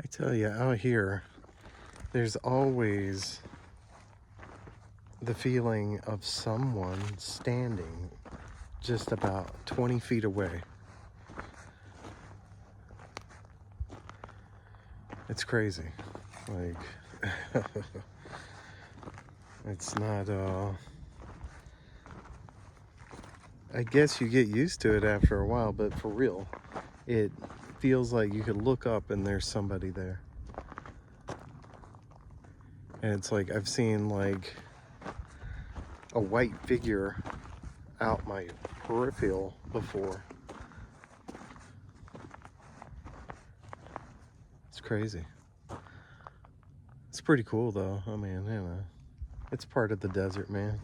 I tell you, out here, there's always the feeling of someone standing just about 20 feet away. It's crazy. Like, it's not, I guess you get used to it after a while, but for real, it feels like you could look up and there's somebody there. And it's like I've seen like a white figure out my peripheral before. It's crazy. It's pretty cool though. I mean, you know, it's part of the desert, man.